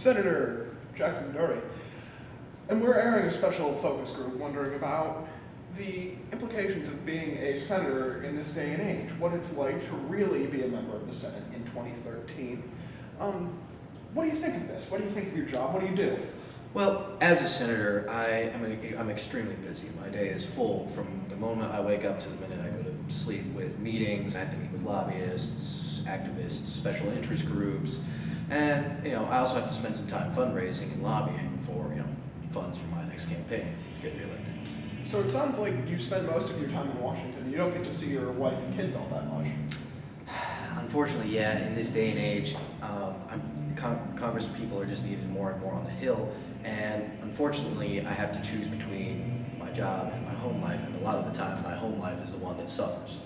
Senator Jackson Doherty, and we're airing a special focus group wondering about the implications of being a senator in this day and age, what it's like to really be a member of the Senate in 2013. What do you think of this? What do you think of your job? What do you do? Well, as a senator, I'm extremely busy. My day is full from the moment I wake up to the minute I go to sleep with meetings. I have to meet with lobbyists, activists, special interest groups, and I also have to spend some time fundraising and lobbying for funds for my next campaign to get reelected. So it sounds like you spend most of your time in Washington. You don't get to see your wife and kids all that much. Unfortunately, yeah, in this day and age, Congress people are just needed more and more on the Hill, and unfortunately, I have to choose between my job and my home life, and a lot of the time, my home life is the one that suffers.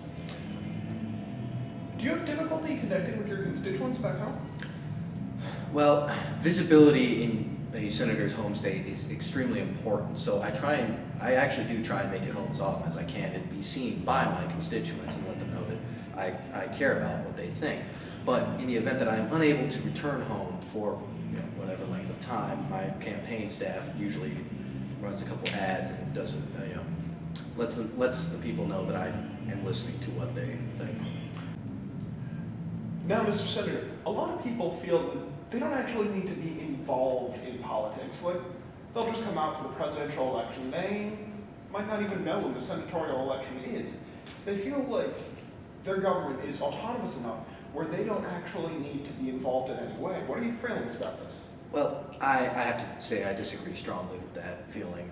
Do you have difficulty connecting with your constituents back home? Well, visibility in a senator's home state is extremely important, so I actually do try and make it home as often as I can and be seen by my constituents and let them know that I care about what they think. But in the event that I'm unable to return home for whatever length of time, my campaign staff usually runs a couple ads and does lets the people know that I am listening to what they think. Now, Mr. Senator, a lot of people feel that they don't actually need to be involved in politics. Like, they'll just come out for the presidential election. They might not even know when the senatorial election is. They feel like their government is autonomous enough where they don't actually need to be involved in any way. What are your feelings about this? Well, I have to say I disagree strongly with that feeling.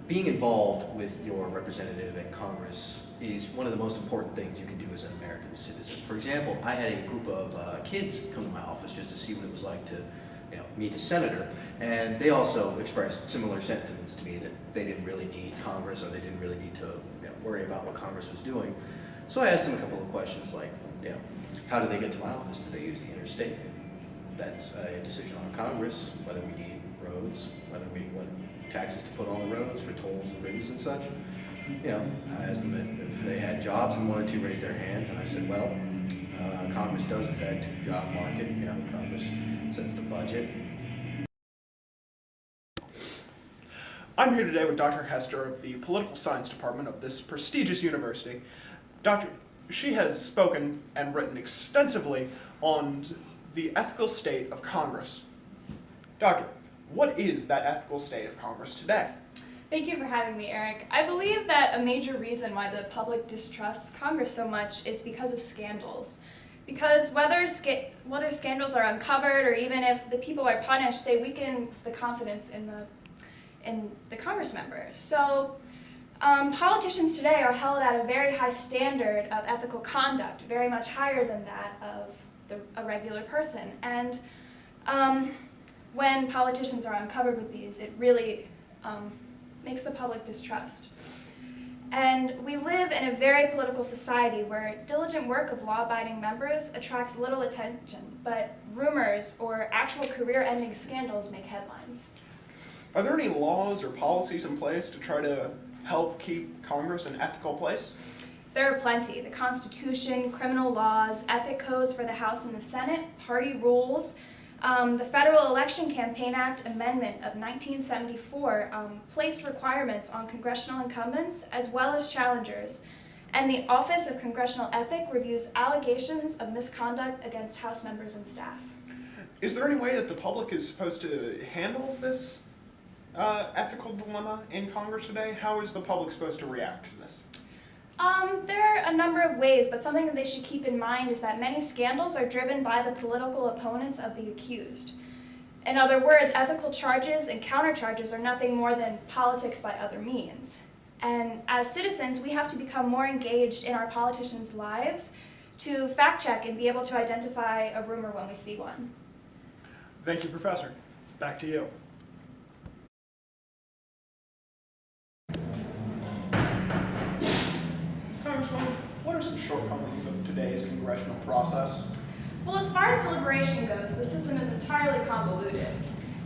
Being involved with your representative in Congress is one of the most important things you can do as an American citizen. For example, I had a group of kids come to my office just to see what it was like to meet a senator, and they also expressed similar sentiments to me that they didn't really need Congress, or they didn't really need to worry about what Congress was doing. So I asked them a couple of questions like, how do they get to my office? Do they use the interstate? That's a decision on Congress, whether we need roads, what taxes to put on the roads for tolls and bridges and such. I asked them if they had jobs and wanted to raise their hands, and I said, well, Congress does affect job market. Congress sets the budget. I'm here today with Dr. Hester of the Political Science Department of this prestigious university. Doctor, she has spoken and written extensively on the ethical state of Congress. Doctor, what is that ethical state of Congress today? Thank you for having me, Eric. I believe that a major reason why the public distrusts Congress so much is because of scandals. Because whether scandals are uncovered or even if the people are punished, they weaken the confidence in the Congress members. So politicians today are held at a very high standard of ethical conduct, very much higher than that of a regular person. And when politicians are uncovered with these, it really makes the public distrust. And we live in a very political society where diligent work of law-abiding members attracts little attention, but rumors or actual career-ending scandals make headlines. Are there any laws or policies in place to try to help keep Congress an ethical place? There are plenty. The Constitution, criminal laws, ethic codes for the House and the Senate, party rules. The Federal Election Campaign Act Amendment of 1974 placed requirements on congressional incumbents as well as challengers. And the Office of Congressional Ethic reviews allegations of misconduct against House members and staff. Is there any way that the public is supposed to handle this ethical dilemma in Congress today? How is the public supposed to react to this? There are a number of ways, but something that they should keep in mind is that many scandals are driven by the political opponents of the accused. In other words, ethical charges and countercharges are nothing more than politics by other means. And as citizens, we have to become more engaged in our politicians' lives to fact check and be able to identify a rumor when we see one. Thank you, Professor. Back to you. Congresswoman, what are some shortcomings of today's congressional process? Well, as far as deliberation goes, the system is entirely convoluted.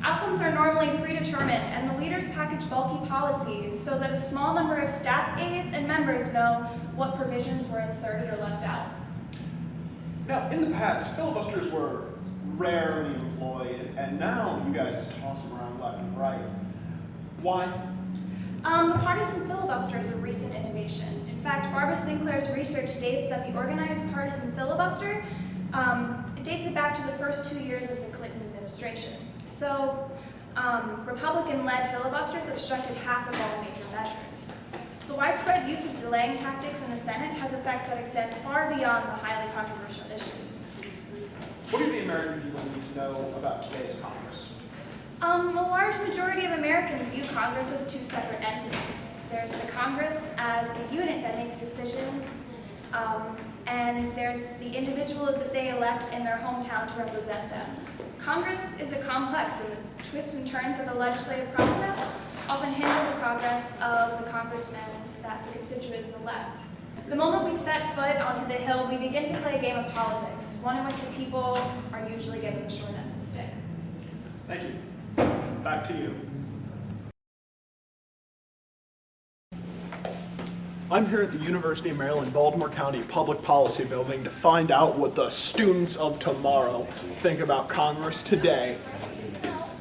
Outcomes are normally predetermined, and the leaders package bulky policies so that a small number of staff aides and members know what provisions were inserted or left out. Now, in the past, filibusters were rarely employed, and now you guys toss them around left and right. Why? The partisan filibuster is a recent innovation. In fact, Barbara Sinclair's research dates that the organized partisan filibuster dates it back to the first 2 years of the Clinton administration. So, Republican-led filibusters obstructed half of all major measures. The widespread use of delaying tactics in the Senate has effects that extend far beyond the highly controversial issues. What do the American people need to know about today's Congress? A large majority of Americans view Congress as two separate entities. There's the Congress as the unit that makes decisions, and there's the individual that they elect in their hometown to represent them. Congress is a complex, and the twists and turns of the legislative process often hinder the progress of the congressmen that the constituents elect. The moment we set foot onto the Hill, we begin to play a game of politics, one in which the people are usually given the short end of the stick. Thank you. Back to you. I'm here at the University of Maryland, Baltimore County Public Policy Building to find out what the students of tomorrow think about Congress today.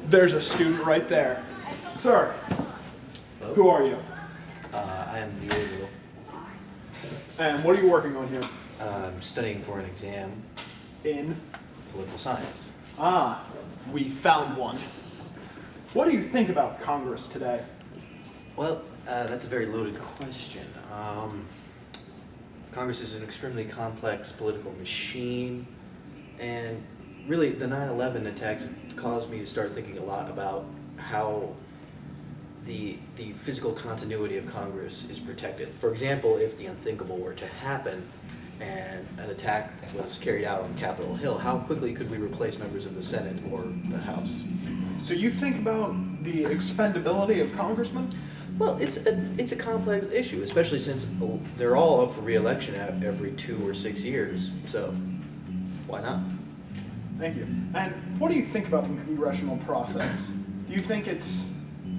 There's a student right there. Sir, Hello? who are you? I am Diego. And what are you working on here? I'm studying for an exam, In? political science. Ah, we found one. What do you think about Congress today? Well, that's a very loaded question. Congress is an extremely complex political machine, and really the 9/11 attacks have caused me to start thinking a lot about how the physical continuity of Congress is protected. For example, if the unthinkable were to happen and an attack was carried out on Capitol Hill, how quickly could we replace members of the Senate or the House? So you think about the expendability of congressmen? Well, it's a complex issue, especially since they're all up for re-election every 2 or 6 years. So, why not? Thank you. And what do you think about the congressional process? Do you think it's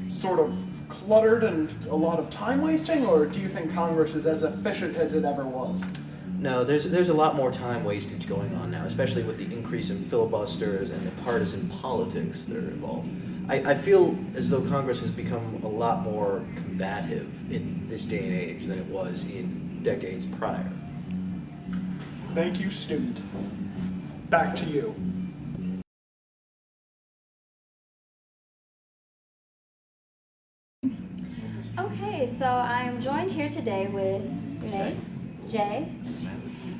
sort of cluttered and a lot of time wasting, or do you think Congress is as efficient as it ever was? No, there's a lot more time wastage going on now, especially with the increase in filibusters and the partisan politics that are involved. I feel as though Congress has become a lot more combative in this day and age than it was in decades prior. Thank you, student. Back to you. Okay, so I'm joined here today with your name, Jay,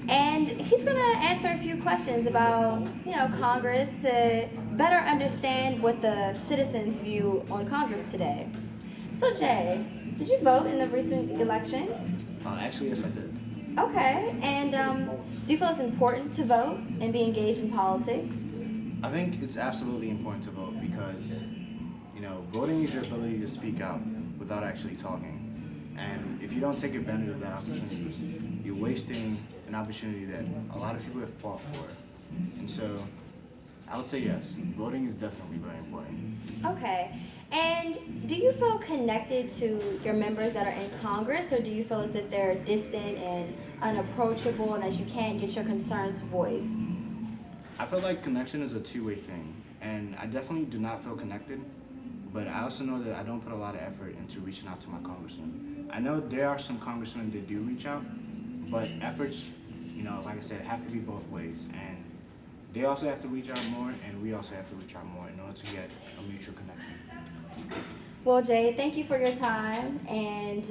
and he's gonna answer a few questions about, Congress to better understand what the citizens' view on Congress today. So Jay, did you vote in the recent election? Actually, yes, I did. Okay, and do you feel it's important to vote and be engaged in politics? I think it's absolutely important to vote because, voting is your ability to speak out without actually talking. And if you don't take advantage of that opportunity, you're wasting an opportunity that a lot of people have fought for. And so, I would say yes, voting is definitely very important. Okay, and do you feel connected to your members that are in Congress, or do you feel as if they're distant and unapproachable and that you can't get your concerns voiced? I feel like connection is a two-way thing, and I definitely do not feel connected, but I also know that I don't put a lot of effort into reaching out to my congressman. I know there are some congressmen that do reach out, but efforts, like I said, have to be both ways, and they also have to reach out more, and we also have to reach out more in order to get a mutual connection. Well, Jay, thank you for your time, and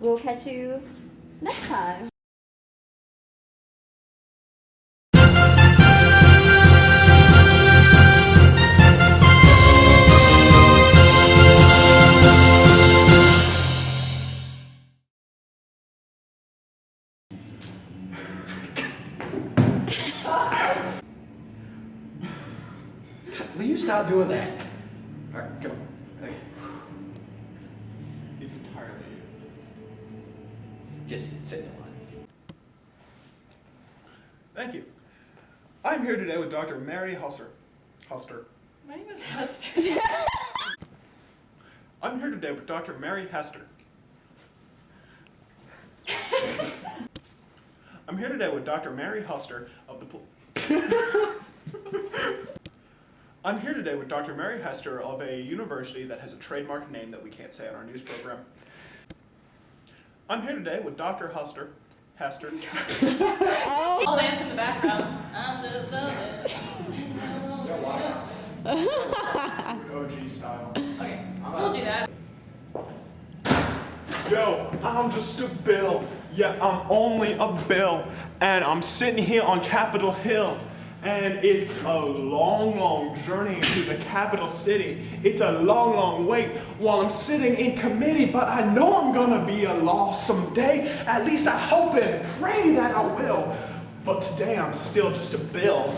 we'll catch you next time. Will you stop doing that? All right, come on. Okay. It's entirely you. Just say the line. Thank you. I'm here today with Dr. Mary Huster. My name is Hester. I'm here today with Dr. Mary Hester. I'm here today with Dr. Mary Huster of the I'm here today with Dr. Mary Hester of a university that has a trademark name that we can't say on our news program. I'm here today with Dr. Hester. I'll dance in the background. I'm just OG style. Okay, we'll do that. Yo, I'm just a bill. Yeah, I'm only a bill. And I'm sitting here on Capitol Hill. And it's a long, long journey to the capital city. It's a long, long wait while I'm sitting in committee, but I know I'm gonna be a law someday. At least I hope and pray that I will. But today I'm still just a bill.